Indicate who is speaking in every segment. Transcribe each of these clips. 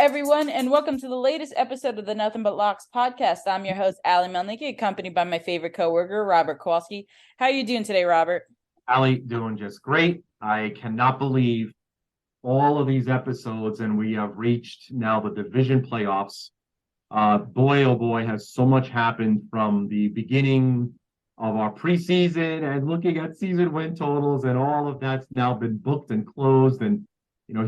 Speaker 1: everyone, and welcome to the latest episode of the Nothing But Locks podcast. I'm your host, Ali Melnicki, accompanied by my favorite coworker, Robert Kowalski. How are you doing today, Robert?
Speaker 2: Ali, doing just great. I cannot believe all of these episodes, and we have reached now the division playoffs. Boy, oh boy, has so much happened from the beginning of our preseason and looking at season win totals, and all of that's now been booked and closed. And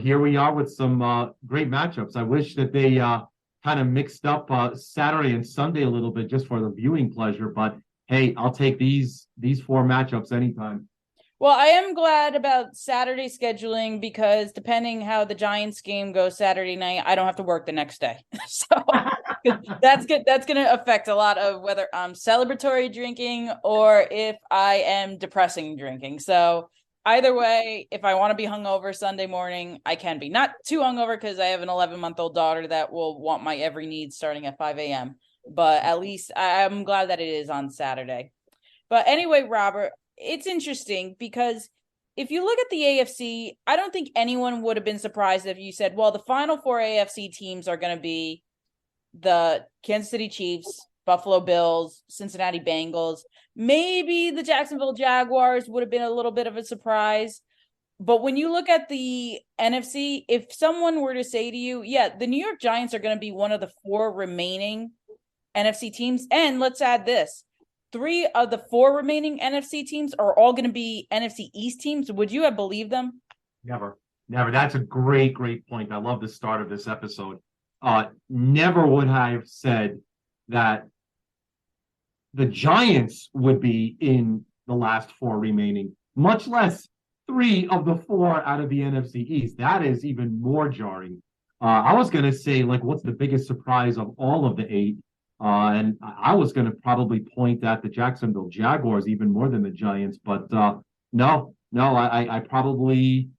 Speaker 2: here we are with some great matchups. I wish that they kind of mixed up Saturday and Sunday a little bit just for the viewing pleasure. But hey, I'll take these four matchups anytime.
Speaker 1: Well, I am glad about Saturday scheduling because depending how the Giants game goes Saturday night, I don't have to work the next day. So that's good. That's going to affect a lot of whether I'm celebratory drinking or if I am depressing drinking. So either way, if I want to be hungover Sunday morning, I can be. Not too hungover because I have an 11-month-old daughter that will want my every need starting at 5 a.m. But at least I'm glad that it is on Saturday. But anyway, Robert, it's interesting because if you look at the AFC, I don't think anyone would have been surprised if you said, well, the final four AFC teams are going to be the Kansas City Chiefs, Buffalo Bills, Cincinnati Bengals. Maybe the Jacksonville Jaguars would have been a little bit of a surprise. But when you look at the NFC, if someone were to say to you, yeah, the New York Giants are going to be one of the four remaining NFC teams. And let's add this. 3 of the 4 remaining NFC teams are all going to be NFC East teams. Would you have believed them?
Speaker 2: Never. That's a great point. I love the start of this episode. Never would I have said that the Giants would be in the last 4 remaining, much less 3 of the 4 out of the NFC East. That is even more jarring. I was going to say, what's the biggest surprise of all of the 8? And I was going to probably point at the Jacksonville Jaguars even more than the Giants, but no, I probably,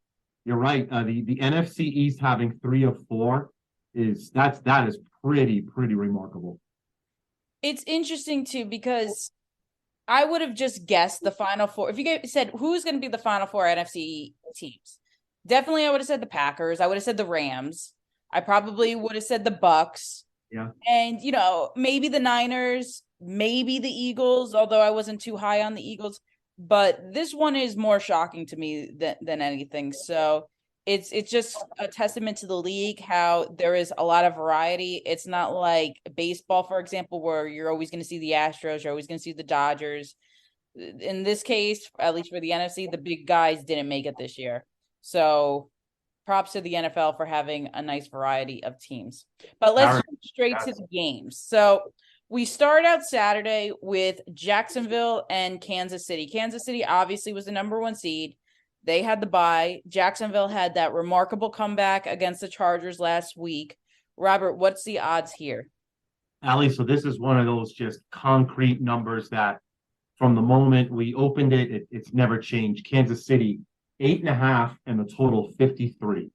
Speaker 2: you're right. The NFC East having 3 of 4 that is pretty remarkable.
Speaker 1: It's interesting too because I would have just guessed the final 4. If you said who's going to be the final 4 NFC teams, definitely I would have said the Packers. I would have said the Rams. I probably would have said the Bucks.
Speaker 2: Yeah.
Speaker 1: And, maybe the Niners, maybe the Eagles, although I wasn't too high on the Eagles. But this one is more shocking to me than anything. So it's just a testament to the league, how there is a lot of variety. It's not like baseball, for example, where you're always going to see the Astros, you're always going to see the Dodgers. In this case, at least for the NFC, the big guys didn't make it this year. So props to the NFL for having a nice variety of teams. But let's jump straight to the games. So we start out Saturday with Jacksonville and Kansas City. Kansas City obviously was the number 1 seed. They had the bye. Jacksonville had that remarkable comeback against the Chargers last week. Robert, what's the odds here?
Speaker 2: Ali, so this is one of those just concrete numbers that from the moment we opened it's never changed. Kansas City 8.5 and the total 53.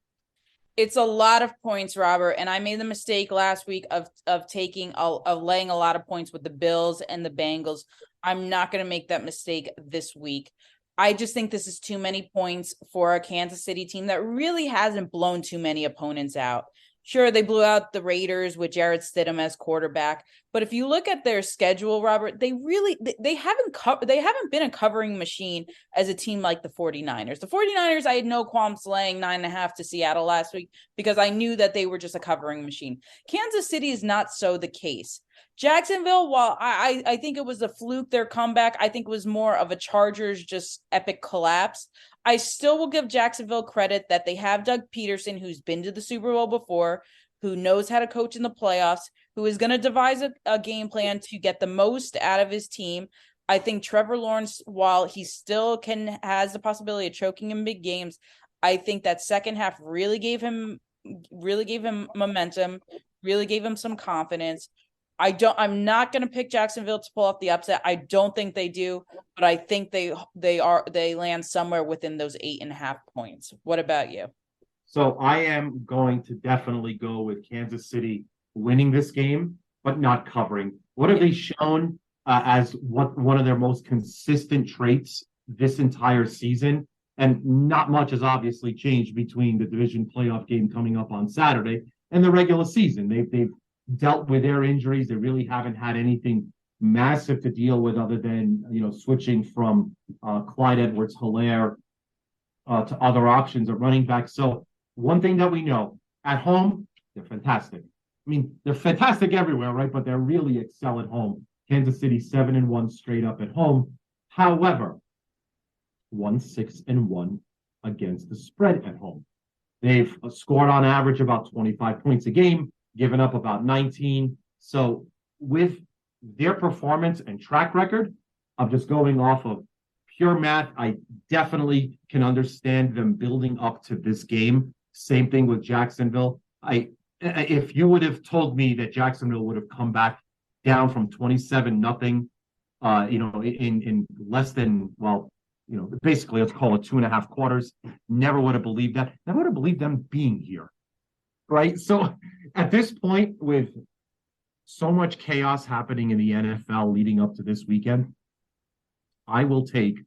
Speaker 1: It's a lot of points, Robert, and I made the mistake last week of laying a lot of points with the Bills and the Bengals. I'm not going to make that mistake this week. I just think this is too many points for a Kansas City team that really hasn't blown too many opponents out. Sure, they blew out the Raiders with Jarrett Stidham as quarterback, but if you look at their schedule, Robert, they haven't been a covering machine as a team like the 49ers. The 49ers, I had no qualms laying 9.5 to Seattle last week because I knew that they were just a covering machine. Kansas City is not so the case. Jacksonville, while I think it was a fluke, their comeback, I think was more of a Chargers just epic collapse. I still will give Jacksonville credit that they have Doug Peterson, who's been to the Super Bowl before, who knows how to coach in the playoffs, who is going to devise a game plan to get the most out of his team. I think Trevor Lawrence, while he still has the possibility of choking in big games, I think that second half really gave him momentum, really gave him some confidence. I'm not going to pick Jacksonville to pull off the upset. I don't think they do, but I think they land somewhere within those 8.5 points. What about you?
Speaker 2: So I am going to definitely go with Kansas City winning this game, but not covering. What have they shown as one of their most consistent traits this entire season? And not much has obviously changed between the division playoff game coming up on Saturday in the regular season. They've dealt with their injuries. They really haven't had anything massive to deal with other than, switching from Clyde Edwards-Helaire to other options of running back. So one thing that we know, at home, they're fantastic. I mean, they're fantastic everywhere, right? But they really excel at home. Kansas City 7-1 straight up at home. However, 1-6-1 against the spread at home. They've scored on average about 25 points a game, given up about 19. So with their performance and track record, I'm just going off of pure math. I definitely can understand them building up to this game. Same thing with Jacksonville. If you would have told me that Jacksonville would have come back down from 27-0, in less than, basically let's call it 2.5 quarters, never would have believed that. Never would have believed them being here, right? So at this point, with so much chaos happening in the NFL leading up to this weekend, I will take,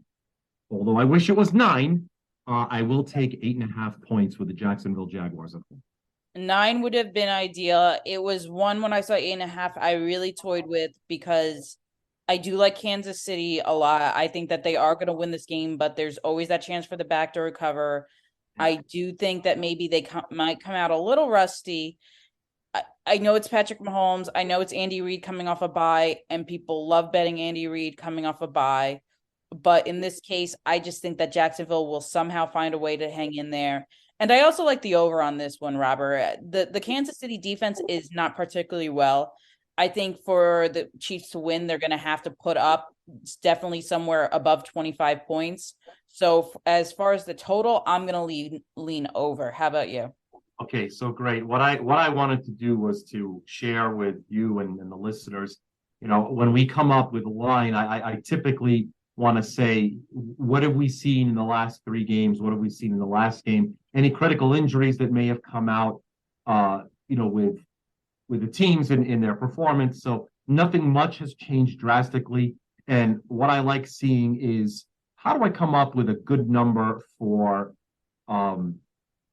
Speaker 2: although I wish it was 9, I will take 8.5 points with the Jacksonville Jaguars at home.
Speaker 1: 9 would have been ideal. It was 1 when I saw 8.5. I really toyed with, because I do like Kansas City a lot. I think that they are going to win this game, but there's always that chance for the backdoor cover. I do think that maybe they might come out a little rusty. I know it's Patrick Mahomes. I know it's Andy Reid coming off a bye, and people love betting Andy Reid coming off a bye. But in this case, I just think that Jacksonville will somehow find a way to hang in there. And I also like the over on this one, Robert. The Kansas City defense is not particularly well. I think for the Chiefs to win, they're going to have to put up definitely somewhere above 25 points. So as far as the total, I'm going to lean over. How about you?
Speaker 2: Okay, so great. What I wanted to do was to share with you and the listeners, when we come up with a line, I typically want to say, what have we seen in the last 3 games? What have we seen in the last game? Any critical injuries that may have come out, with the teams in their performance. So nothing much has changed drastically. And what I like seeing is, how do I come up with a good number for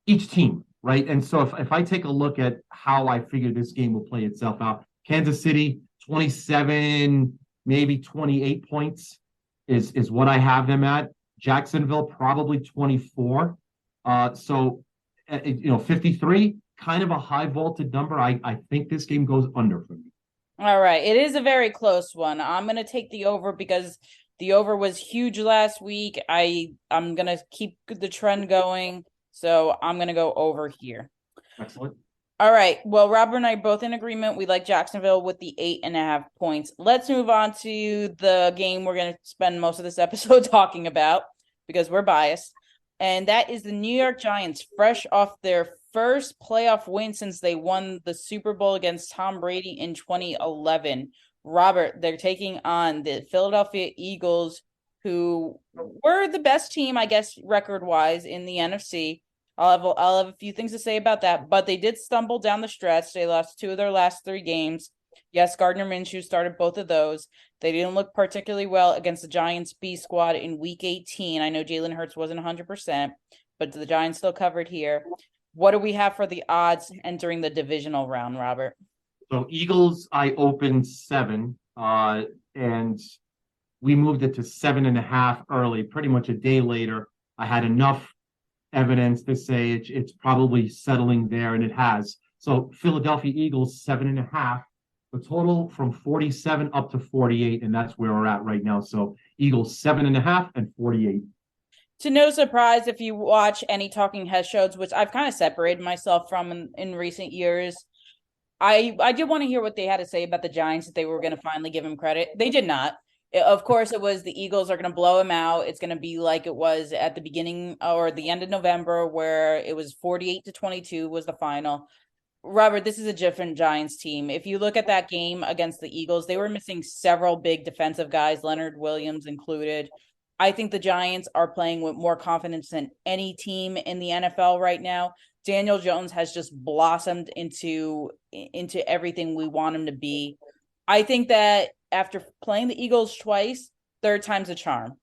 Speaker 2: each team, right? And so if I take a look at how I figure this game will play itself out, Kansas City, 27, maybe 28 points is what I have them at. Jacksonville, probably 24. 53, kind of a high vaulted number. I think this game goes under for me.
Speaker 1: All right. It is a very close one. I'm going to take the over because the over was huge last week. I'm going to keep the trend going. So I'm going to go over here.
Speaker 2: Excellent.
Speaker 1: All right. Well, Robert and I are both in agreement. We like Jacksonville with the 8.5 points. Let's move on to the game we're going to spend most of this episode talking about, because we're biased. And that is the New York Giants, fresh off their first playoff win since they won the Super Bowl against Tom Brady in 2011. Robert, they're taking on the Philadelphia Eagles, who were the best team, I guess, record-wise in the NFC. I'll have a few things to say about that, but they did stumble down the stretch. They lost 2 of their last 3 games. Yes, Gardner Minshew started both of those. They didn't look particularly well against the Giants B squad in Week 18. I know Jalen Hurts wasn't 100%, but the Giants still covered here. What do we have for the odds entering the divisional round, Robert?
Speaker 2: So Eagles, I opened 7, and we moved it to 7.5 early. Pretty much a day later, I had enough evidence to say it's probably settling there, and it has. So Philadelphia Eagles 7.5. The total from 47 up to 48, and that's where we're at right now. So Eagles 7.5 and 48.
Speaker 1: To no surprise, if you watch any Talking Head shows, which I've kind of separated myself from in recent years, I did want to hear what they had to say about the Giants, if they were going to finally give him credit. They did not. Of course, it was the Eagles are going to blow him out. It's going to be like it was at the beginning or the end of November, where it was 48-22 was the final. Robert, this is a different Giants team. If you look at that game against the Eagles, they were missing several big defensive guys, Leonard Williams included. I think the Giants are playing with more confidence than any team in the NFL right now. Daniel Jones has just blossomed into everything we want him to be. I think that after playing the Eagles twice, 3rd time's a charm.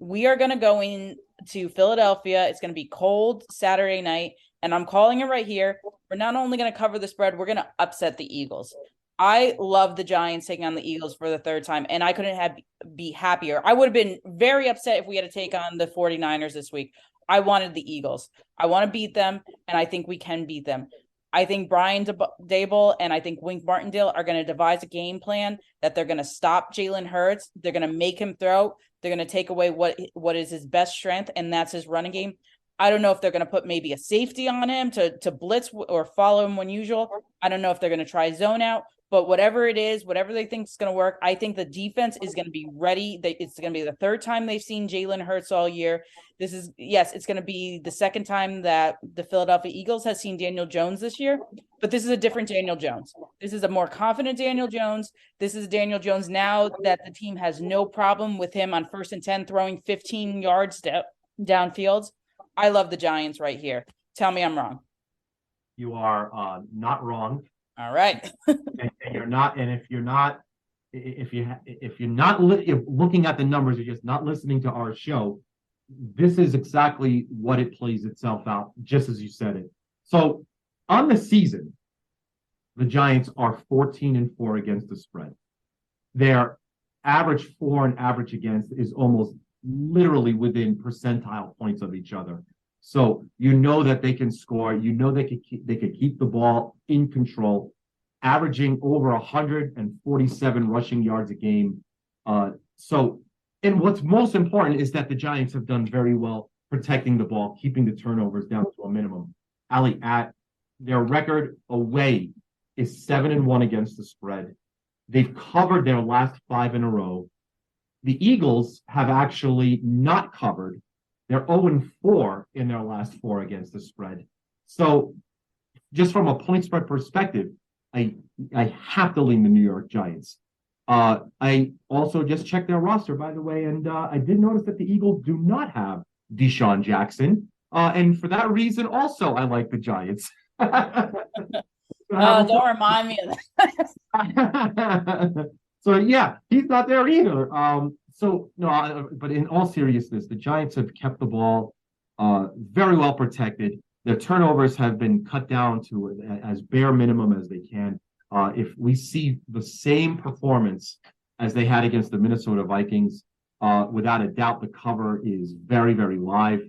Speaker 1: We are going to go into Philadelphia. It's going to be cold Saturday night, and I'm calling it right here. we're not only going to cover the spread, we're going to upset the Eagles. I love the Giants taking on the Eagles for the third time, and I couldn't be happier. I would have been very upset if we had to take on the 49ers this week. I wanted the Eagles. I want to beat them, and I think we can beat them. I think Brian Daboll and I think Wink Martindale are going to devise a game plan that they're going to stop Jalen Hurts. They're going to make him throw. They're going to take away what is his best strength, and that's his running game. I don't know if they're going to put maybe a safety on him to blitz or follow him when usual. I don't know if they're going to try zone out. But whatever it is, whatever they think is going to work, I think the defense is going to be ready. It's going to be the third time they've seen Jalen Hurts all year. It's going to be the second time that the Philadelphia Eagles has seen Daniel Jones this year. But this is a different Daniel Jones. This is a more confident Daniel Jones. This is Daniel Jones now that the team has no problem with him on 1st and 10 throwing 15 yards downfield. I love the Giants right here. Tell me I'm wrong.
Speaker 2: You are not wrong.
Speaker 1: All right.
Speaker 2: and you're not, and if you're not looking at the numbers, you're just not listening to our show. This is exactly what it plays itself out, just as you said it. So on the season, the Giants are 14-4 against the spread. Their average for and average against is almost literally within percentile points of each other. So you know that they can score. You know they could keep the ball in control, averaging over 147 rushing yards a game. And what's most important is that the Giants have done very well protecting the ball, keeping the turnovers down to a minimum. Ali, at their record away is 7-1 against the spread. They've covered their last 5 in a row. The Eagles have actually not covered. They're 0-4 in their last 4 against the spread. So just from a point spread perspective, I have to lean the New York Giants. I also just checked their roster, by the way, and I did notice that the Eagles do not have Deshaun Jackson. And for that reason, also, I like the Giants.
Speaker 1: Don't remind me of
Speaker 2: that. So, yeah, he's not there either. But in all seriousness, the Giants have kept the ball very well protected. Their turnovers have been cut down to as bare minimum as they can. If we see the same performance as they had against the Minnesota Vikings, without a doubt, the cover is very, very live.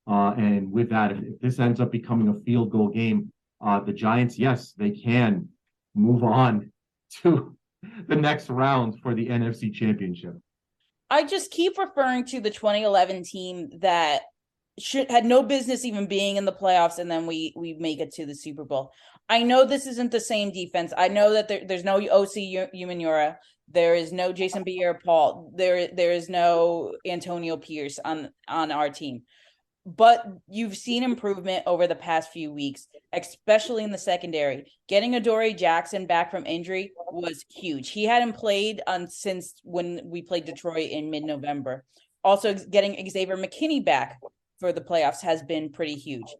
Speaker 2: And with that, if this ends up becoming a field goal game, the Giants, yes, they can move on to the next round for the NFC Championship.
Speaker 1: I just keep referring to the 2011 team that had no business even being in the playoffs, and then we make it to the Super Bowl. I know this isn't the same defense. I know that there's no O.C. Umenyiora. There is no Jason Pierre-Paul. There is no Antonio Pierce on our team. But you've seen improvement over the past few weeks, especially in the secondary. Getting Adoree Jackson back from injury was huge. He hadn't played since when we played Detroit in mid-November. Also, getting Xavier McKinney back for the playoffs has been pretty huge.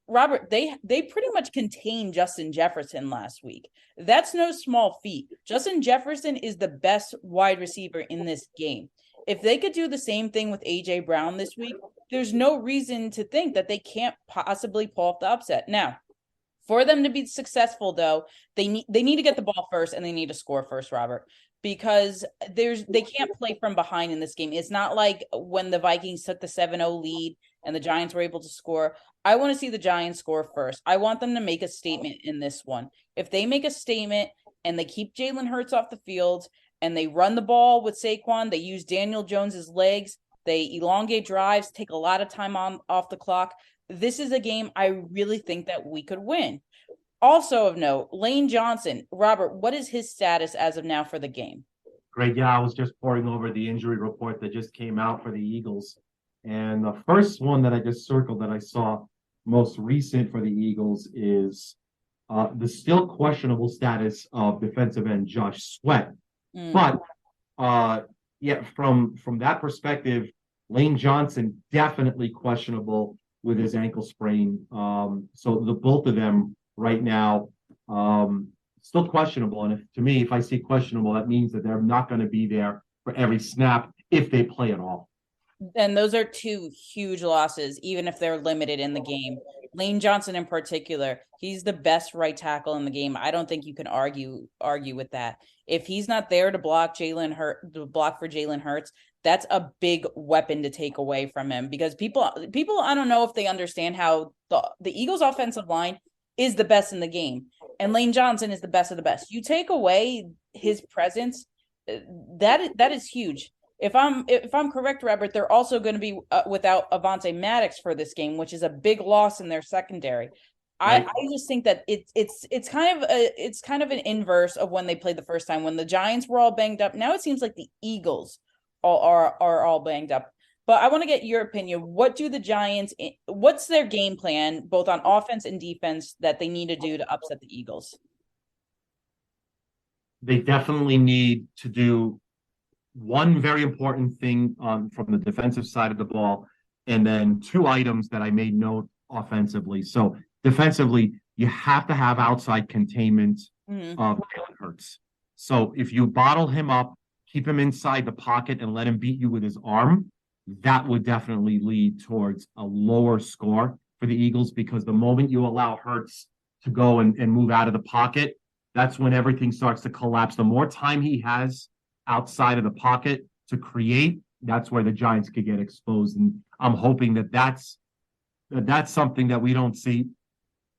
Speaker 1: Robert, they pretty much contained Justin Jefferson last week. That's no small feat. Justin Jefferson is the best wide receiver in this game. If they could do the same thing with A.J. Brown this week, there's no reason to think that they can't possibly pull off the upset. Now, for them to be successful, though, they need to get the ball first and they need to score first, Robert, because they can't play from behind in this game. It's not like when the Vikings took the 7-0 lead and the Giants were able to score. I want to see the Giants score first. I want them to make a statement in this one. If they make a statement and they keep Jalen Hurts off the field and they run the ball with Saquon, they use Daniel Jones's legs, they elongate drives, take a lot of time off the clock. This is a game I really think that we could win. Also of note, Lane Johnson. Robert, what is his status as of now for the game?
Speaker 2: Great. Yeah, I was just poring over the injury report that just came out for the Eagles. And the first one that I just circled that I saw most recent for the Eagles is the still questionable status of defensive end Josh Sweat. But from that perspective, Lane Johnson definitely questionable with his ankle sprain. So the both of them right now still questionable. And if I see questionable, that means that they're not going to be there for every snap if they play at all.
Speaker 1: And those are two huge losses, even if they're limited in the game. Lane Johnson in particular, he's the best right tackle in the game. I don't think you can argue with that. If he's not there to block for Jalen Hurts, that's a big weapon to take away from him, because people I don't know if they understand how the Eagles offensive line is the best in the game, and Lane Johnson is the best of the best. You take away his presence, that is huge. If I'm correct, Robert, they're also going to be without Avonte Maddox for this game, which is a big loss in their secondary. Right. I just think that it's kind of an inverse of when they played the first time, when the Giants were all banged up. Now it seems like the Eagles are all banged up. But I want to get your opinion. What's their game plan, both on offense and defense, that they need to do to upset the Eagles?
Speaker 2: They definitely need to do one very important thing from the defensive side of the ball, and then two items that I made note offensively. So defensively, you have to have outside containment of Jalen Hurts. So if you bottle him up, keep him inside the pocket, and let him beat you with his arm, that would definitely lead towards a lower score for the Eagles, because the moment you allow Hurts to go and move out of the pocket, that's when everything starts to collapse. The more time he has outside of the pocket to create, that's where the Giants could get exposed. And I'm hoping that's something that we don't see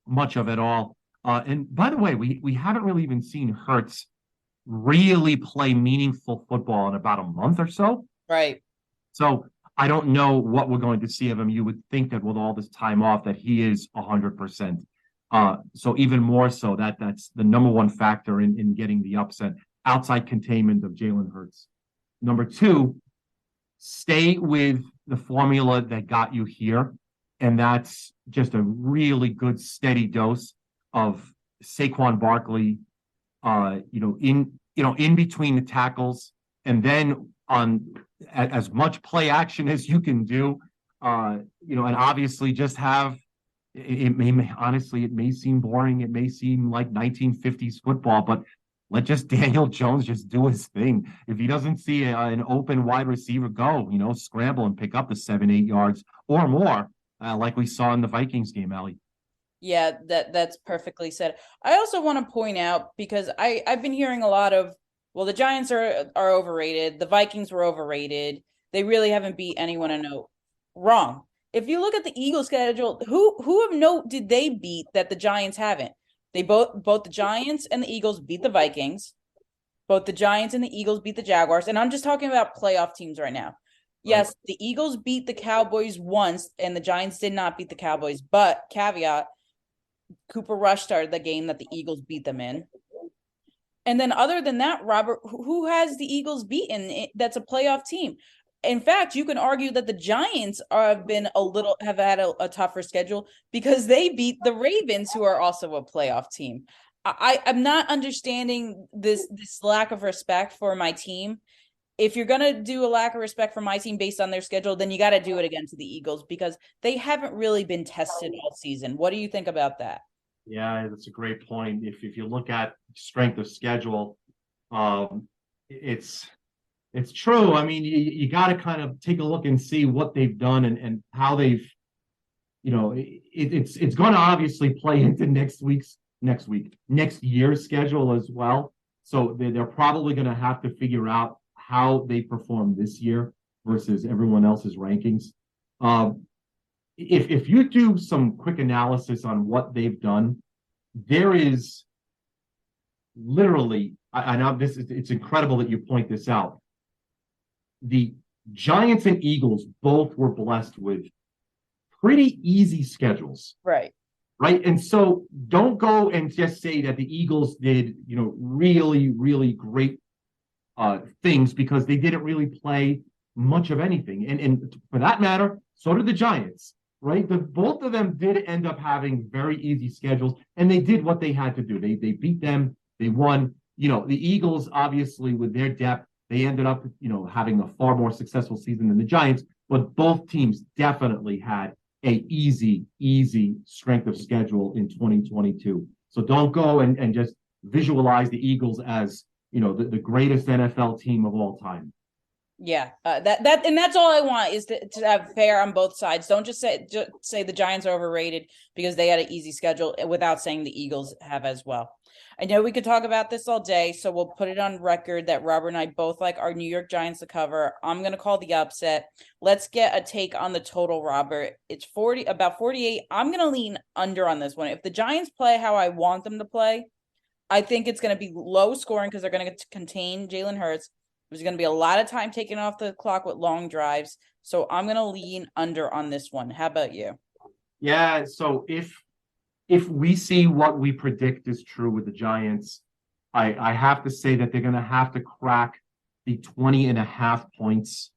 Speaker 2: much of at all. And by the way, we haven't really even seen Hurts really play meaningful football in about a month or so.
Speaker 1: Right.
Speaker 2: So I don't know what we're going to see of him. You would think that with all this time off that he is 100%. So even more so, that's the number one factor in getting the upset. Outside containment of Jalen Hurts. Number two, stay with the formula that got you here, and that's just a really good steady dose of Saquon Barkley, in between the tackles, and then on as much play action as you can do, and obviously just have. It may seem boring. It may seem like 1950s football, but let just Daniel Jones just do his thing. If he doesn't see an open wide receiver go, scramble and pick up the 7-8 yards or more, like we saw in the Vikings game, Allie.
Speaker 1: Yeah, that's perfectly said. I also want to point out, because I've been hearing a lot of, well, the Giants are overrated. The Vikings were overrated. They really haven't beat anyone I know. Wrong. If you look at the Eagles schedule, who of note did they beat that the Giants haven't? They both the Giants and the Eagles beat the Vikings. Both the Giants and the Eagles beat the Jaguars. And I'm just talking about playoff teams right now. Yes, right. The Eagles beat the Cowboys once, and the Giants did not beat the Cowboys. But caveat, Cooper Rush started the game that the Eagles beat them in. And then other than that, Robert, who has the Eagles beaten that's a playoff team? In fact, you can argue that the Giants have had a tougher schedule, because they beat the Ravens, who are also a playoff team. I'm not understanding this lack of respect for my team. If you're going to do a lack of respect for my team based on their schedule, then you got to do it again to the Eagles, because they haven't really been tested all season. What do you think about that?
Speaker 2: Yeah, that's a great point. If you look at strength of schedule, it's true. I mean, you got to kind of take a look and see what they've done and how they've, it's going to obviously play into next year's schedule as well. So they're probably going to have to figure out how they perform this year versus everyone else's rankings. If you do some quick analysis on what they've done, there is literally, I know it's incredible that you point this out. The Giants and Eagles both were blessed with pretty easy schedules.
Speaker 1: Right.
Speaker 2: Right. And so don't go and just say that the Eagles did, really, really great things, because they didn't really play much of anything. And for that matter, so did the Giants. Right. Both of them did end up having very easy schedules, and they did what they had to do. They beat them. They won. The Eagles, obviously, with their depth, they ended up, having a far more successful season than the Giants, but both teams definitely had a easy strength of schedule in 2022. So don't go and just visualize the Eagles as, the greatest NFL team of all time.
Speaker 1: Yeah, and that's all I want is to have fair on both sides. Don't just say the Giants are overrated because they had an easy schedule without saying the Eagles have as well. I know we could talk about this all day, so we'll put it on record that Robert and I both like our New York Giants to cover. I'm gonna call the upset. Let's get a take on the total, Robert. It's about 48. I'm gonna lean under on this one. If the Giants play how I want them to play, I think it's gonna be low scoring because they're gonna contain Jalen Hurts. There's going to be a lot of time taken off the clock with long drives. So I'm going to lean under on this one. How about you?
Speaker 2: Yeah, so if we see what we predict is true with the Giants, I have to say that they're going to have to crack the 20.5 points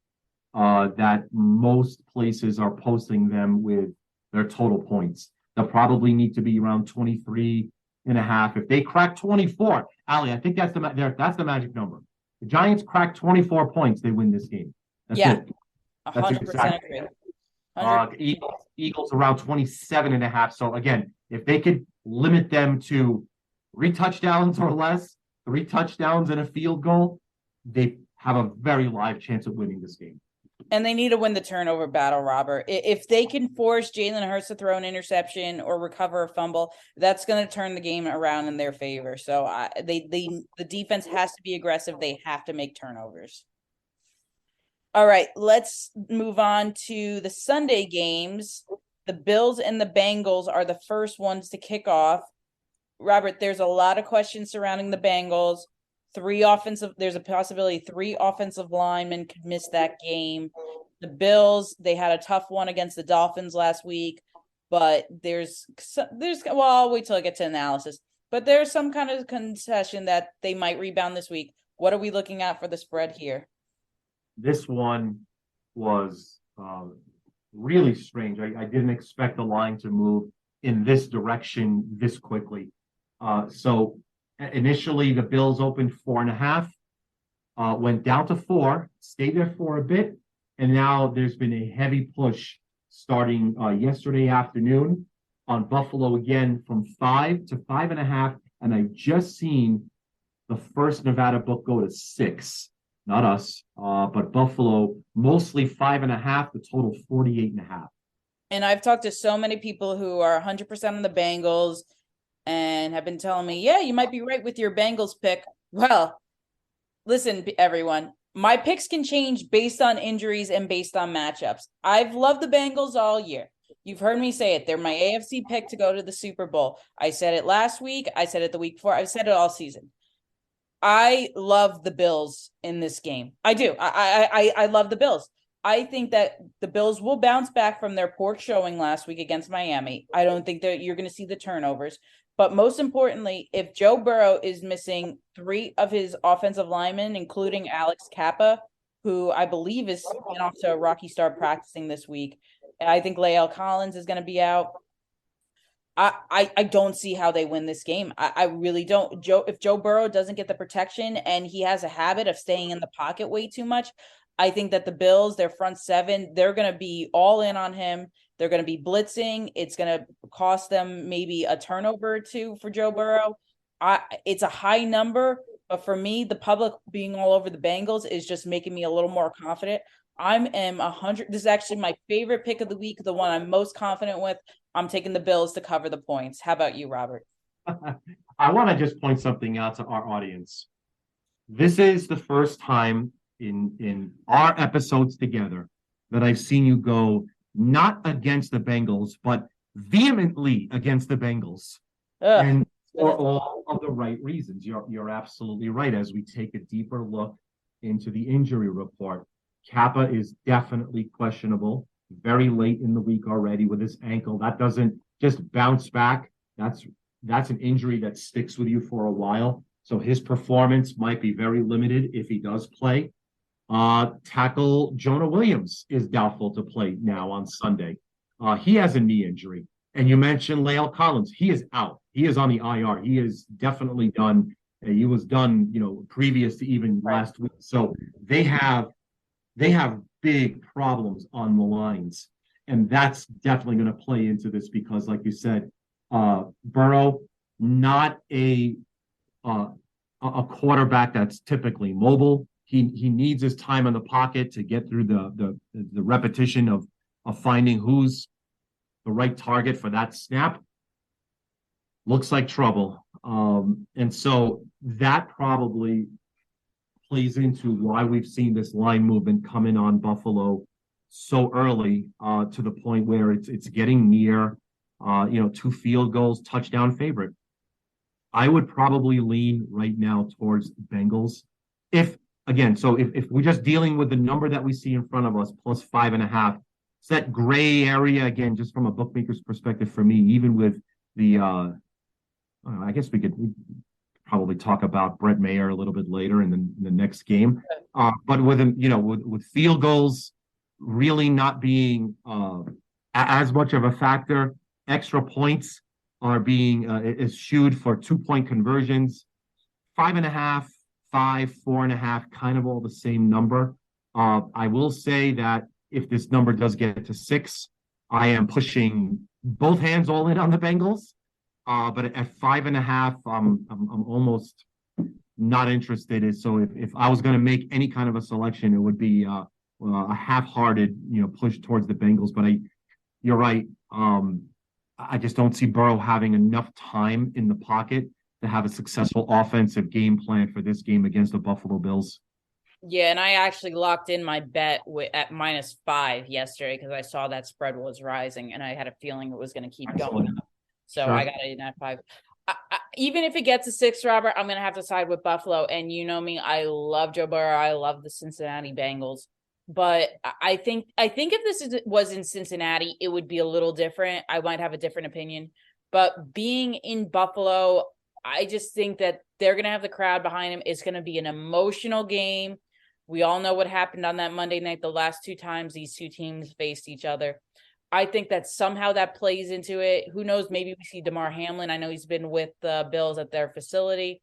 Speaker 2: that most places are posting them with their total points. They'll probably need to be around 23.5. If they crack 24, Ali, I think that's the magic number. The Giants crack 24 points, they win this game. That's it.
Speaker 1: 100% agree.
Speaker 2: Eagles around 27.5. So again, if they could limit them to 3 touchdowns or less, 3 touchdowns and a field goal, they have a very live chance of winning this game.
Speaker 1: And they need to win the turnover battle, Robert. If they can force Jalen Hurts to throw an interception or recover a fumble, that's going to turn the game around in their favor. So the defense has to be aggressive. They have to make turnovers. All right, let's move on to the Sunday games. The Bills and the Bengals are the first ones to kick off. Robert, there's a lot of questions surrounding the Bengals. There's a possibility 3 offensive linemen could miss that game. The Bills, they had a tough one against the Dolphins last week, but I'll wait till I get to analysis. But there's some kind of concession that they might rebound this week. What are we looking at for the spread here?
Speaker 2: This one was really strange. I didn't expect the line to move in this direction this quickly. So initially, the Bills opened 4.5, went down to 4, stayed there for a bit, and now there's been a heavy push starting yesterday afternoon on Buffalo again from 5 to 5.5, and I just seen the first Nevada book go to 6. Not us, but Buffalo, mostly 5.5, the total 48.5.
Speaker 1: And I've talked to so many people who are 100% on the Bengals and have been telling me, yeah, you might be right with your Bengals pick. Well, listen, everyone, my picks can change based on injuries and based on matchups. I've loved the Bengals all year. You've heard me say it. They're my AFC pick to go to the Super Bowl. I said it last week. I said it the week before. I've said it all season. I love the Bills in this game. I do. I love the Bills. I think that the Bills will bounce back from their poor showing last week against Miami. I don't think that you're going to see the turnovers. But most importantly, if Joe Burrow is missing 3 of his offensive linemen, including Alex Kappa, who I believe is getting off to a rocky start practicing this week, I think Lael Collins is going to be out. I don't see how they win this game. I really don't. If Joe Burrow doesn't get the protection and he has a habit of staying in the pocket way too much, I think that the Bills, their front 7, they're going to be all in on him. They're going to be blitzing. It's going to cost them maybe a turnover or 2 for Joe Burrow. It's a high number, but for me, the public being all over the Bengals is just making me a little more confident. I am 100. This is actually my favorite pick of the week, the one I'm most confident with. I'm taking the Bills to cover the points. How about you, Robert?
Speaker 2: I want to just point something out to our audience. This is the first time in our episodes together that I've seen you go not against the Bengals, but vehemently against the Bengals.
Speaker 1: Ugh.
Speaker 2: And for all of the right reasons. You're absolutely right. As we take a deeper look into the injury report, Kappa is definitely questionable. Very late in the week already with his ankle. That doesn't just bounce back. That's an injury that sticks with you for a while. So his performance might be very limited if he does play. Tackle Jonah Williams is doubtful to play now on Sunday. He has a knee injury. And you mentioned Lael Collins. He is out. He is on the IR. He is definitely done. He was done, previous to even last week. So they have big problems on the lines. And that's definitely going to play into this because, like you said, Burrow, not a quarterback that's typically mobile. he needs his time in the pocket to get through the repetition of finding who's the right target for that snap. Looks like trouble. And so that probably plays into why we've seen this line movement come in on Buffalo so early, to the point where it's getting near, 2 field goals, touchdown favorite. I would probably lean right now towards Bengals. If we're just dealing with the number that we see in front of us, plus 5.5, it's that gray area again, just from a bookmaker's perspective for me, even with the I guess we could probably talk about Brett Mayer a little bit later in the next game. But with field goals really not being as much of a factor, extra points are being eschewed for 2-point conversions. 5.5, 5, 4.5, kind of all the same number. I will say that if this number does get to 6, I am pushing both hands all in on the Bengals. But at 5.5, I'm almost not interested. So if I was going to make any kind of a selection, it would be a half-hearted, push towards the Bengals. But you're right. I just don't see Burrow having enough time in the pocket to have a successful offensive game plan for this game against the Buffalo Bills.
Speaker 1: Yeah, and I actually locked in my bet at -5 yesterday because I saw that spread was rising, and I had a feeling it was going to keep going up. So sure. I got it in at 5. Even if it gets to 6, Robert, I'm going to have to side with Buffalo. And you know me, I love Joe Burrow. I love the Cincinnati Bengals. But I think if this was in Cincinnati, it would be a little different. I might have a different opinion. But being in Buffalo, I just think that they're going to have the crowd behind them. It's going to be an emotional game. We all know what happened on that Monday night the last 2 times these 2 teams faced each other. I think that somehow that plays into it. Who knows? Maybe we see DeMar Hamlin. I know he's been with the Bills at their facility.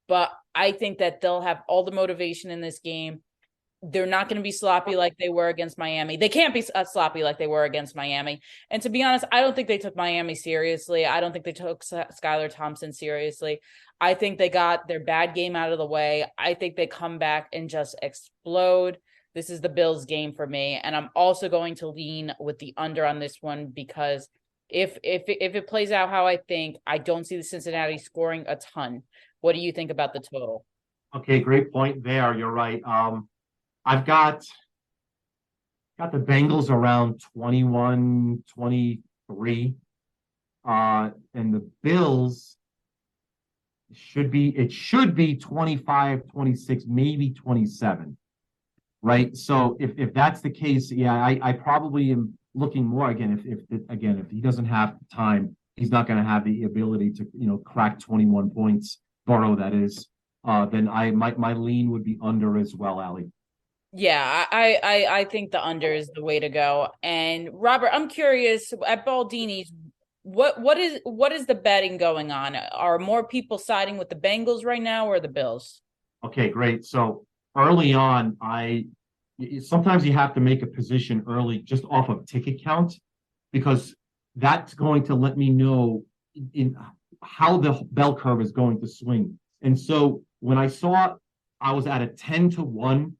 Speaker 1: But I think that they'll have all the motivation in this game. They're not going to be sloppy like they were against Miami. They can't be sloppy like they were against Miami. And to be honest, I don't think they took Miami seriously. I don't think they took Skylar Thompson seriously. I think they got their bad game out of the way. I think they come back and just explode. This is the Bills game for me. And I'm also going to lean with the under on this one because if it plays out how I think, I don't see the Cincinnati scoring a ton. What do you think about the total?
Speaker 2: Okay, great point there. You're right. I've got the Bengals around 21, 23. And the Bills should be 25, 26, maybe 27. Right. So if that's the case, yeah, I probably am looking more again. If he doesn't have time, he's not going to have the ability to, crack 21 points, Burrow, that is. Then my lean would be under as well, Allie.
Speaker 1: Yeah, I think the under is the way to go. And Robert, I'm curious at Baldini's, what is the betting going on? Are more people siding with the Bengals right now or the Bills?
Speaker 2: Okay, great. So early on, sometimes you have to make a position early just off of ticket count because that's going to let me know in how the bell curve is going to swing. And so when I saw I was at a 10-1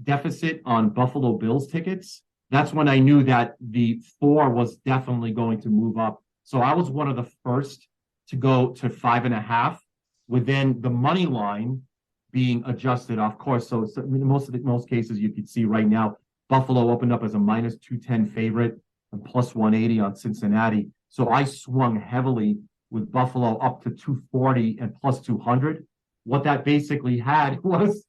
Speaker 2: deficit on Buffalo Bills tickets, that's when I knew that the 4 was definitely going to move up. So I was one of the first to go to 5.5 within the money line being adjusted, of course. So most cases you could see right now, Buffalo opened up as a -210 favorite and plus 180 on Cincinnati. So I swung heavily with Buffalo up to 240 and plus 200. What that basically had was,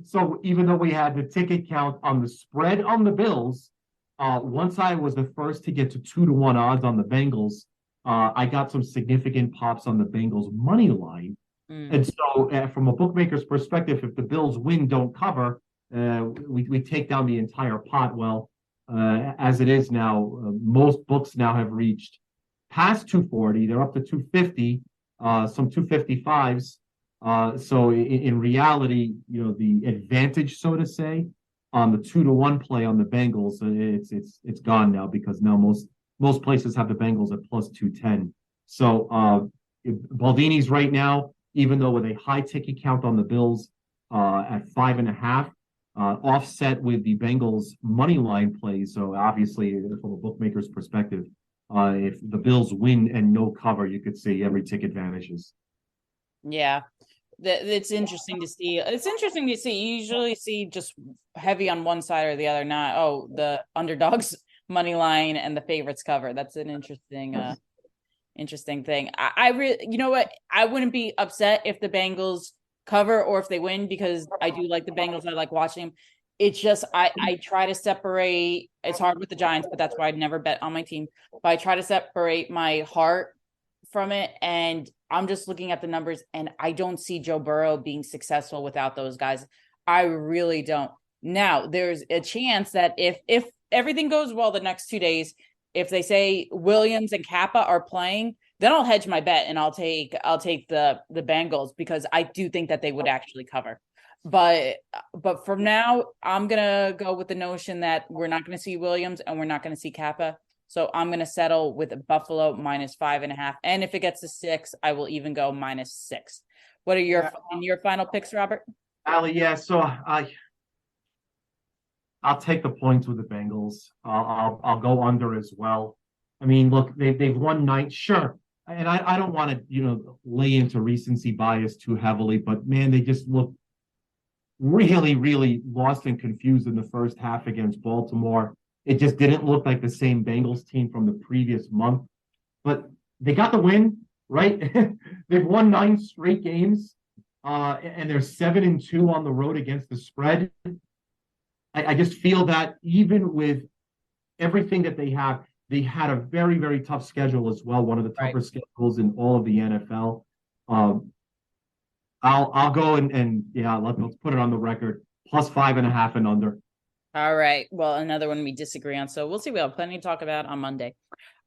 Speaker 2: so even though we had the ticket count on the spread on the Bills, once I was the first to get to 2-1 odds on the Bengals, I got some significant pops on the Bengals money line. And so from a bookmaker's perspective, if the Bills win, don't cover, we take down the entire pot. Well, as it is now, most books now have reached past 240. They're up to 250, some 255s. So in reality, the advantage, so to say, on the 2-1 play on the Bengals, it's gone now because now most places have the Bengals at plus 210. So Baldini's right now, even though with a high ticket count on the Bills, at 5.5, offset with the Bengals money line play. So obviously, from a bookmaker's perspective, if the Bills win and no cover, you could see every ticket vanishes.
Speaker 1: Yeah. It's interesting to see. It's interesting to see. You usually see just heavy on one side or the other, not the underdogs money line and the favorites cover. That's an interesting thing. I really, you know what? I wouldn't be upset if the Bengals cover or if they win, because I do like the Bengals. I like watching them. It's just I try to separate. It's hard with the Giants, but that's why I'd never bet on my team. But I try to separate my heart from it, and I'm just looking at the numbers, and I don't see Joe Burrow being successful without those guys. I really don't. Now, there's a chance that if everything goes well the next 2 days, if they say Williams and Kappa are playing, then I'll hedge my bet and I'll take the Bengals, because I do think that they would actually cover. But from now, I'm gonna go with the notion that we're not gonna see Williams and we're not gonna see Kappa. So I'm gonna settle with Buffalo -5.5. And if it gets to 6, I will even go -6. What are your final picks, Robert?
Speaker 2: Ali, yeah, so I'll take the points with the Bengals. I'll go under as well. I mean, look, they've won 9, sure, and I don't want to lay into recency bias too heavily, but man, they just look really, really lost and confused in the first half against Baltimore. It just didn't look like the same Bengals team from the previous month, but they got the win, right? They've won 9 straight games, and they're 7-2 on the road against the spread. I just feel that even with everything that they had a very, very tough schedule as well, one of the tougher schedules in all of the NFL. I'll go and yeah, let's put it on the record, +5.5 and under.
Speaker 1: All right. Well, another one we disagree on. So we'll see. We'll have plenty to talk about on Monday.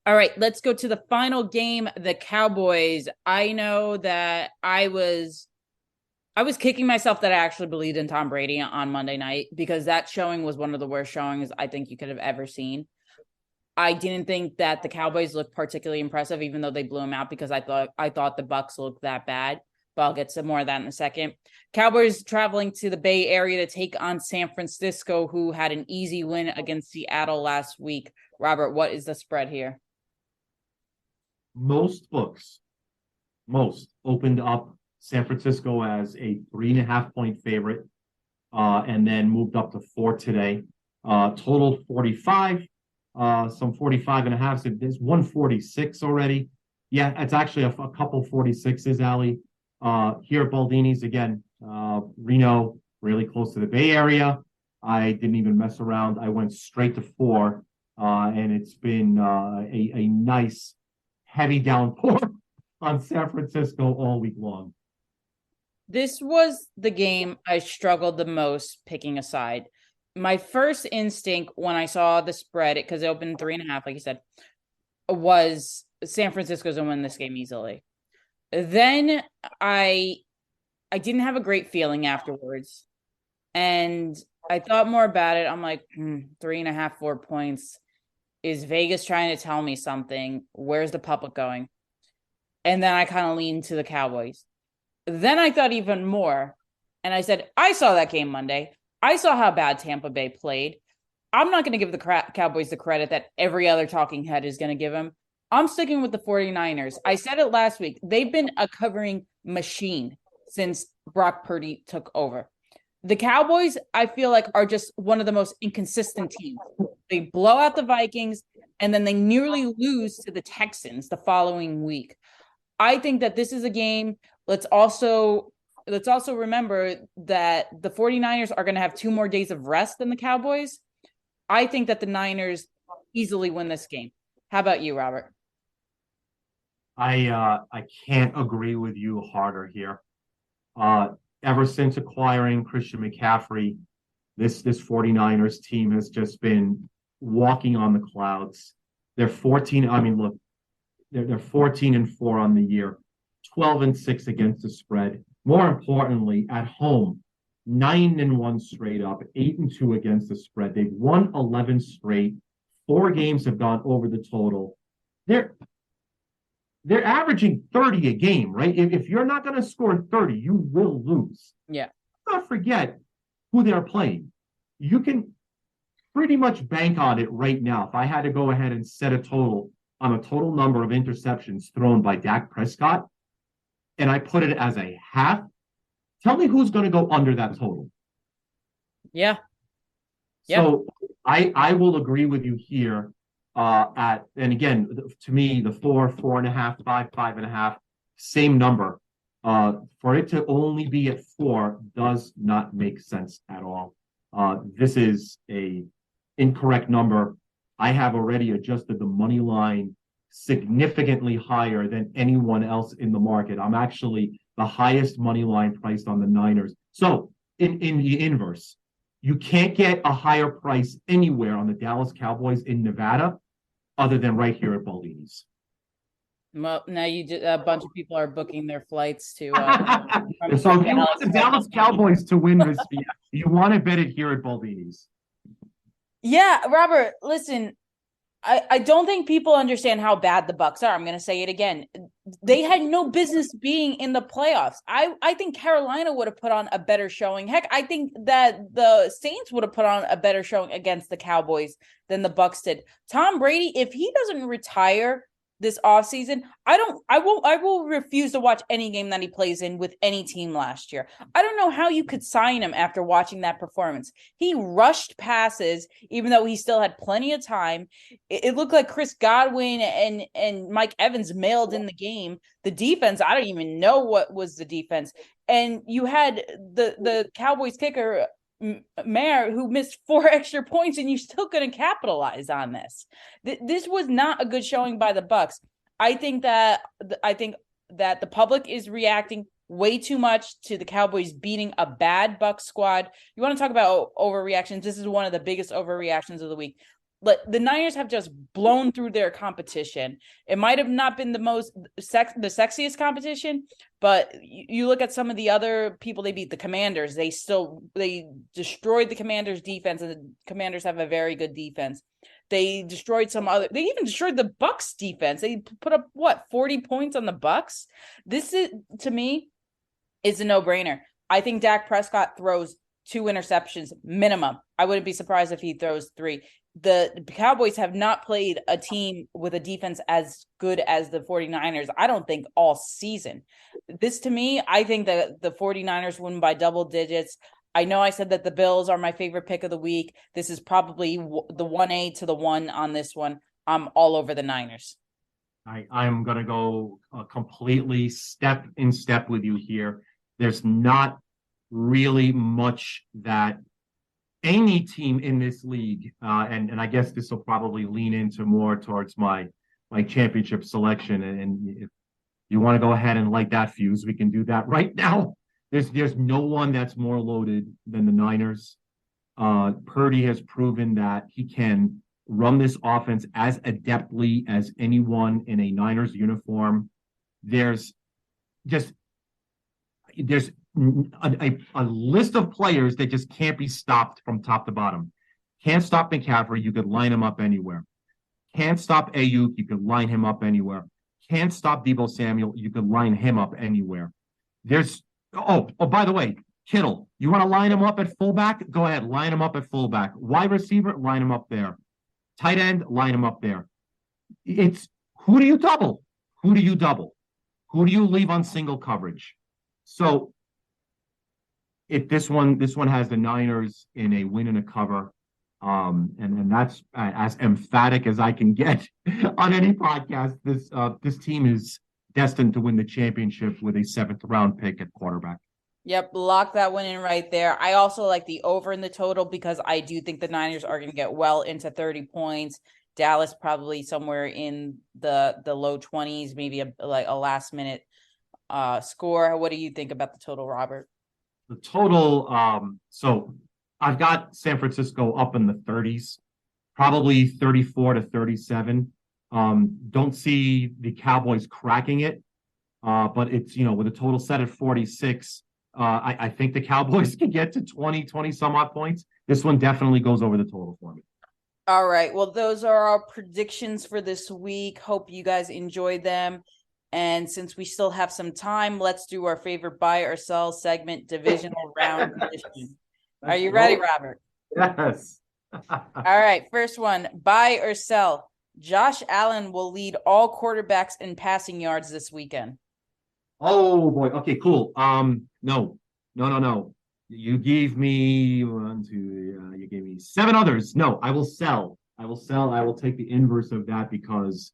Speaker 1: All right. Let's go to the final game, the Cowboys. I know that I was kicking myself that I actually believed in Tom Brady on Monday night, because that showing was one of the worst showings I think you could have ever seen. I didn't think that the Cowboys looked particularly impressive, even though they blew them out, because I thought the Bucs looked that bad. But I'll get to more of that in a second. Cowboys traveling to the Bay Area to take on San Francisco, who had an easy win against Seattle last week. Robert, what is the spread here?
Speaker 2: Most books opened up San Francisco as a 3.5-point favorite, and then moved up to 4 today. Total 45, some 45.5. So there's 146 already. Yeah, it's actually a couple 46s, Ali. Here at Baldini's again, Reno, really close to the Bay Area. I didn't even mess around. I went straight to 4, and it's been a nice heavy downpour on San Francisco all week long.
Speaker 1: This was the game I struggled the most picking a side. My first instinct when I saw the spread, because it opened 3.5, like you said, was San Francisco's gonna win this game easily. Then I didn't have a great feeling afterwards, and I thought more about it. I'm like, 3.5, 4 points. Is Vegas trying to tell me something? Where's the public going? And then I kind of leaned to the Cowboys. Then I thought even more, and I said, I saw that game Monday. I saw how bad Tampa Bay played. I'm not going to give the Cowboys the credit that every other talking head is going to give them. I'm sticking with the 49ers. I said it last week. They've been a covering machine since Brock Purdy took over. The Cowboys, I feel like, are just one of the most inconsistent teams. They blow out the Vikings, and then they nearly lose to the Texans the following week. I think that this is a game. Let's also remember that the 49ers are going to have 2 more days of rest than the Cowboys. I think that the Niners easily win this game. How about you, Robert?
Speaker 2: I can't agree with you harder here. Ever since acquiring Christian McCaffrey, this 49ers team has just been walking on the clouds. They're 14. I mean, look, they're 14-4 on the year, 12-6 against the spread. More importantly, at home, 9-1 straight up, 8-2 against the spread. They've won 11 straight. 4 games have gone over the total. They're averaging 30 a game, right? If you're not going to score 30, you will lose.
Speaker 1: Yeah.
Speaker 2: not forget who they're playing. You can pretty much bank on it right now. If I had to go ahead and set a total on a total number of interceptions thrown by Dak Prescott, and I put it as a half, tell me who's going to go under that total.
Speaker 1: Yeah.
Speaker 2: So I will agree with you here. And again, to me, the 4.5, 5.5, same number. For it to only be at 4 does not make sense at all. This is a incorrect number. I have already adjusted the money line significantly higher than anyone else in the market. I'm actually the highest money line priced on the Niners. So in the inverse, you can't get a higher price anywhere on the Dallas Cowboys in Nevada other than right here at Baldini's.
Speaker 1: Well, now a bunch of people are booking their flights to.
Speaker 2: So if you want the Dallas Cowboys to win this, you want to bet it here at Baldini's.
Speaker 1: Yeah, Robert, listen, I don't think people understand how bad the Bucs are. I'm going to say it again. They had no business being in the playoffs. I think Carolina would have put on a better showing. Heck, I think that the Saints would have put on a better showing against the Cowboys than the Bucs did. Tom Brady, if he doesn't retire this offseason, I will refuse to watch any game that he plays in with any team last year. I don't know how you could sign him after watching that performance. He rushed passes, even though he still had plenty of time. It looked like Chris Godwin and Mike Evans mailed in the game. The defense, I don't even know what was the defense. And you had the Cowboys kicker, Mayer, who missed 4 extra points, and you still couldn't capitalize on this. This was not a good showing by the Bucs. I think that the public is reacting way too much to the Cowboys beating a bad Bucs squad. You want to talk about overreactions? This is one of the biggest overreactions of the week. The Niners have just blown through their competition. It might have not been the sexiest competition, but you look at some of the other people they beat, the Commanders. They destroyed the Commanders' defense, and the Commanders have a very good defense. They destroyed they even destroyed the Bucs defense. They put up 40 points on the Bucs. This is, to me, is a no-brainer. I think Dak Prescott throws 2 interceptions minimum. I wouldn't be surprised if he throws 3. The Cowboys have not played a team with a defense as good as the 49ers, I don't think, all season. This, to me, I think that the 49ers win by double digits. I know I said that the Bills are my favorite pick of the week. This is probably the 1A to the 1 on this one. I'm all over the Niners.
Speaker 2: I'm going to go completely step in step with you here. There's not really much that any team in this league, and I guess this will probably lean into more towards my championship selection. And if you want to go ahead and light that fuse, we can do that right now. There's no one that's more loaded than the Niners. Purdy has proven that he can run this offense as adeptly as anyone in a Niners uniform. There's a list of players that just can't be stopped from top to bottom. Can't stop McCaffrey, you could line him up anywhere. Can't stop Ayuk, you could line him up anywhere. Can't stop Deebo Samuel, you could line him up anywhere. By the way, Kittle, you want to line him up at fullback? Go ahead, line him up at fullback. Wide receiver, line him up there. Tight end, line him up there. It's who do you double? Who do you double? Who do you leave on single coverage? So if this one has the Niners in a win and a cover, and that's as emphatic as I can get on any podcast. This team is destined to win the championship with a 7th round pick at quarterback.
Speaker 1: Yep, lock that one in right there. I also like the over in the total because I do think the Niners are going to get well into 30 points. Dallas probably somewhere in the low 20s, maybe a last minute score. What do you think about the total, Robert?
Speaker 2: The total, so I've got San Francisco up in the 30s, probably 34 to 37. Don't see the Cowboys cracking it, but it's, with a total set at 46. I think the Cowboys can get to 20 some odd points. This one definitely goes over the total for me.
Speaker 1: All right. Well, those are our predictions for this week. Hope you guys enjoyed them. And since we still have some time, let's do our favorite buy or sell segment, divisional round edition. Are you ready, Robert?
Speaker 2: Yes.
Speaker 1: All right, first one, buy or sell. Josh Allen will lead all quarterbacks in passing yards this weekend.
Speaker 2: Oh boy. Okay, cool. No. You gave me one, two, you gave me seven others. No, I will sell. I will take the inverse of that because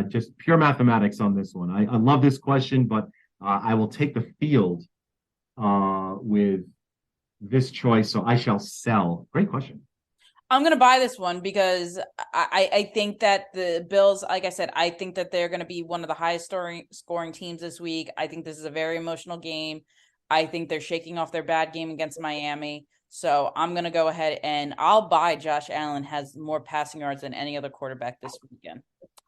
Speaker 2: just pure mathematics on this one. I love this question, but I will take the field with this choice. So I shall sell. Great question.
Speaker 1: I'm going to buy this one because I think that the Bills, like I said, I think that they're going to be one of the highest scoring teams this week. I think this is a very emotional game. I think they're shaking off their bad game against Miami. So I'm going to go ahead and I'll buy Josh Allen has more passing yards than any other quarterback this weekend.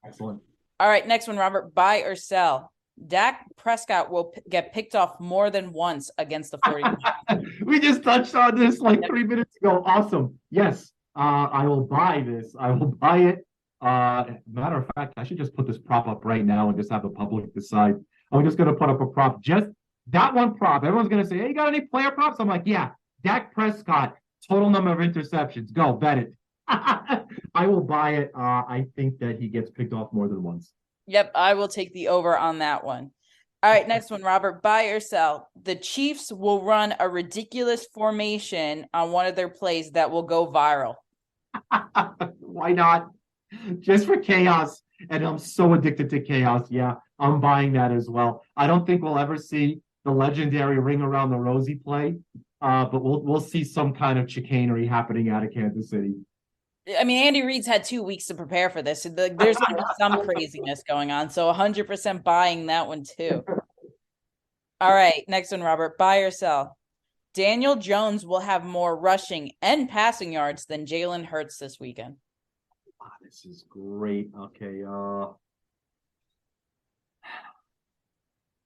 Speaker 2: Excellent.
Speaker 1: All right, next one, Robert, buy or sell. Dak Prescott will get picked off more than once against the 49ers.
Speaker 2: We just touched on this like 3 minutes ago. Awesome. Yes. I will buy this. I will buy it. Matter of fact, I should just put this prop up right now and just have the public decide. I'm just going to put up a prop. Just that one prop. Everyone's going to say, hey, you got any player props? I'm like, yeah. Dak Prescott, total number of interceptions. Go, bet it. I will buy it. I think that he gets picked off more than once.
Speaker 1: Yep, I will take the over on that one. All right, next one, Robert. Buy or sell. The Chiefs will run a ridiculous formation on one of their plays that will go viral.
Speaker 2: Why not? Just for chaos. And I'm so addicted to chaos. Yeah, I'm buying that as well. I don't think we'll ever see the legendary ring around the rosy play, but we'll see some kind of chicanery happening out of Kansas City.
Speaker 1: I mean, Andy Reid's had 2 weeks to prepare for this. There's going to be some craziness going on. So 100% buying that one too. All right, next one, Robert. Buy or sell. Daniel Jones will have more rushing and passing yards than Jalen Hurts this weekend.
Speaker 2: Oh, this is great. Okay.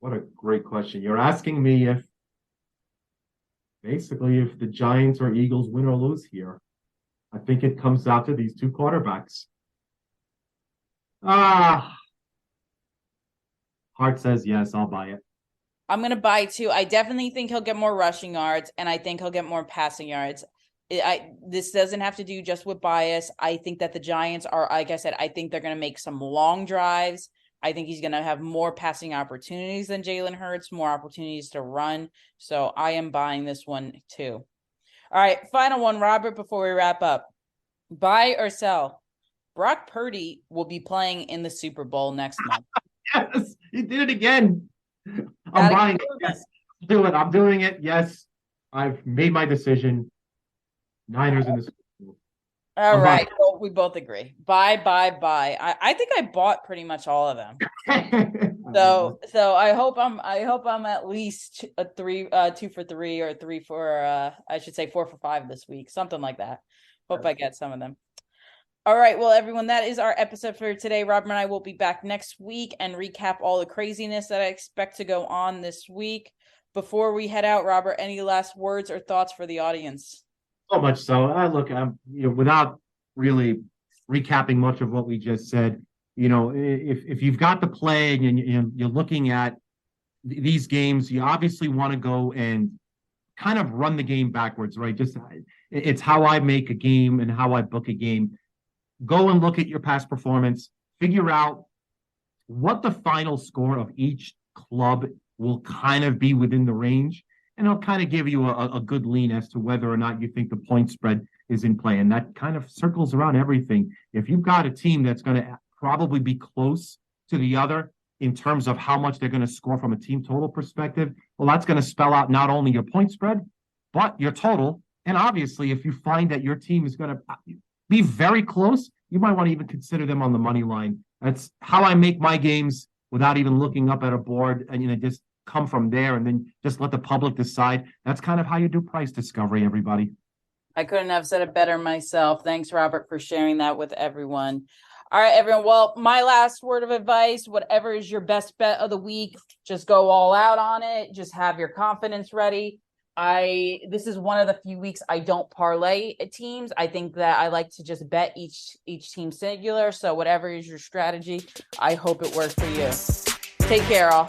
Speaker 2: What a great question. You're asking me if the Giants or Eagles win or lose here. I think it comes down to these two quarterbacks. Heart says yes, I'll buy it.
Speaker 1: I'm going to buy too. I definitely think he'll get more rushing yards, and I think he'll get more passing yards. This doesn't have to do just with bias. I think that the Giants are, like I said, I think they're going to make some long drives. I think he's going to have more passing opportunities than Jalen Hurts, more opportunities to run. So I am buying this one too. All right, final one, Robert, before we wrap up. Buy or sell. Brock Purdy will be playing in the Super Bowl next month.
Speaker 2: Yes, he did it again. I'm buying it. Yes, I'm doing it. Yes, I've made my decision. Niners in the Super Bowl.
Speaker 1: All right, well, we both agree. Buy. I think I bought pretty much all of them. So I hope I'm at least a 2 for 3 or 3 for I should say 4 for 5 this week, something like that. Hope I get some of them. All right, well, everyone, that is our episode for today. Robert and I will be back next week and recap all the craziness that I expect to go on this week. Before we head out, Robert, any last words or thoughts for the audience?
Speaker 2: So much so. Look, without really recapping much of what we just said, if you've got the play and you're looking at these games, you obviously want to go and kind of run the game backwards, right? It's how I make a game and how I book a game. Go and look at your past performance, figure out what the final score of each club will kind of be within the range. And it'll kind of give you a good lean as to whether or not you think the point spread is in play. And that kind of circles around everything. If you've got a team that's going to probably be close to the other in terms of how much they're going to score from a team total perspective, well, that's going to spell out not only your point spread, but your total. And obviously, if you find that your team is going to be very close, you might want to even consider them on the money line. That's how I make my games without even looking up at a board, and just come from there and then just let the public decide. That's kind of how you do price discovery, everybody.
Speaker 1: I couldn't have said it better myself. Thanks, Robert, for sharing that with everyone. All right, everyone. Well, my last word of advice, whatever is your best bet of the week, just go all out on it. Just have your confidence ready. This is one of the few weeks I don't parlay teams. I think that I like to just bet each team singular. So whatever is your strategy, I hope it works for you. Take care, all.